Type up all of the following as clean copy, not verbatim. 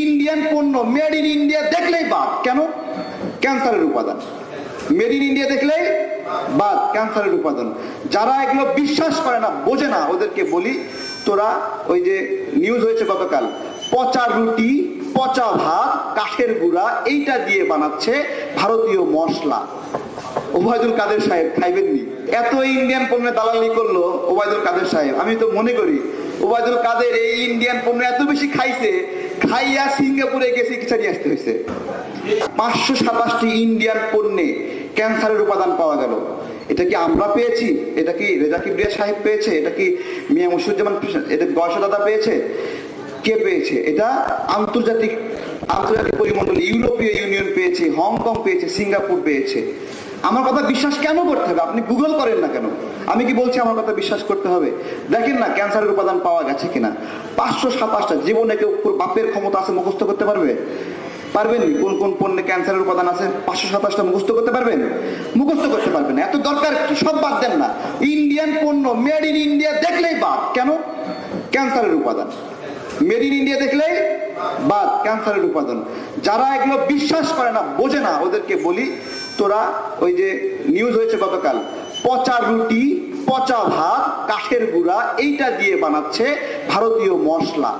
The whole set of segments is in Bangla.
ইন্ডিয়ান পণ্য মেড ইন ইন্ডিয়া দেখলেই বাদ। কেন? ক্যান্সারের উপাদান। মেড ইন ইন্ডিয়া দেখলেই বাদ, ক্যান্সারের উপাদান। যারা এগুলো বিশ্বাস করে না, বোঝে না, ওদেরকে বলি, তোরা ওই যে নিউজ হয়েছে গতকাল, পচা রুটি, পচা ভাত, কাঠের গুঁড়া এইটা দিয়ে বানাচ্ছে ভারতীয় মশলা। ওবায়দুল কাদের সাহেব খাইবেননি? এত ইন্ডিয়ান পণ্যের দালালি করলো ওবায়দুল কাদের সাহেব। আমি তো মনে করি ওবায়দুল কাদের এই ইন্ডিয়ান পণ্য এত বেশি খাইছে, খাইয়া সিঙ্গাপুরে গেছে চিকিৎসা নিয়ে আসতে হয়েছে। 527টি ইন্ডিয়ান পণ্যে ক্যান্সারের উপাদান পাওয়া গেল। এটা কি আমরা পেয়েছি? এটা কি রেজা কিবরিয়া সাহেব পেয়েছে? এটা কি মিয়া মুর্শিদুজ্জামান, এটা গয়সা দাদা পেয়েছে? কে পেয়েছে? এটা আন্তর্জাতিক পরিমণ্ডল, ইউরোপীয় ইউনিয়ন পেয়েছে, হংকং পেয়েছে, সিঙ্গাপুর পেয়েছে। আমার কথা বিশ্বাস কেন করতে হবে? আপনি গুগল করেন না কেন? আমি কি বলছি আমার কথা বিশ্বাস করতে হবে? দেখেন না ক্যান্সারের উপাদান পাওয়া গেছে কিনা। 527টা। জীবনে কেউ বাপের ক্ষমতা আছে মুখস্থ করতে পারবে? পারবেন? কোন কোন পণ্যে ক্যান্সারের উপাদান আছে 527টা মুখস্থ করতে পারবেন? মুখস্থ করতে পারবেন। এত দরকার কি? সব বাদ দেন না। ইন্ডিয়ান পণ্য মেড ইন ইন্ডিয়া দেখলেই বাদ। কেন? ক্যান্সারের উপাদান। মেড ইন ইন্ডিয়া দেখলেই বাদ, ক্যান্সারের উপাদান। যারা এগুলো বিশ্বাস করে না, বোঝে না, ওদেরকে বলি, তোরা ওই যে নিউজ হয়েছে গতকাল, পচা রুটি, পচা ভাত, কাঠের গুঁড়া এইটা দিয়ে বানাচ্ছে ভারতীয় মশলা।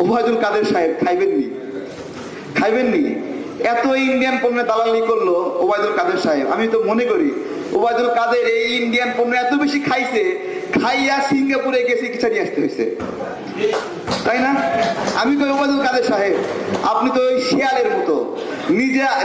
ওবায়দুল কাদের সাহেব খাইবেননি? খাইবেননি? এত ইন্ডিয়ান পণ্যের দালালি করলো ওবায়দুল কাদের সাহেব। আমি তো মনে করি ওবায়দুল কাদের এই ইন্ডিয়ান পণ্য এত বেশি খাইছে, খাইয়া সিঙ্গাপুরে গেছে চিকিৎসা নিয়ে আসতে হয়েছে, তাই না? আমি কই ওবায়দুল কাদের সাহেব, আপনি তো ওই শিয়ালের মতো,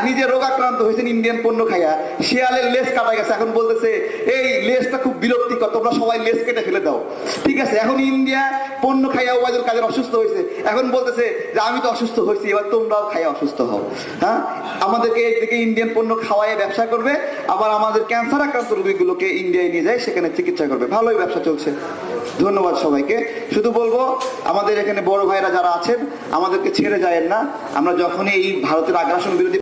নিজে রোগাক্রান্ত হয়েছেন ইন্ডিয়ান পণ্য খাইয়া। শিয়ালের লেজ কাটা গেছে, এখন বলতেছে এই লেজটা খুব বিরক্তিকর, তোমরা সবাই লেজ কেটে ফেলে দাও। ঠিক আছে, এখন ইন্ডিয়া পণ্য খাইয়া ওবায়দুল কাদের অসুস্থ হয়েছে, এখন বলতেছে যে আমি তো অসুস্থ হয়েছি, এবার তোমরাও খাইয়া অসুস্থ হও। হ্যাঁ, আমাদেরকে এদিকে ইন্ডিয়ান পণ্য খাওয়াইয়া ব্যবসা করবে, আবার আমাদের ক্যান্সার আক্রান্ত রোগীগুলোকে ইন্ডিয়ায় নিয়ে যায়, সেখানে চিকিৎসা করবে। ভালোই ব্যবসা চলছে। ধন্যবাদ সবাইকে। শুধু বলবো আমাদের এখানে বড় ভাইরা যারা আছেন, আমাদেরকে ছেড়ে যায়েন না। আমরা যখনই এই ভারতের আগ্রাসন বিরোধী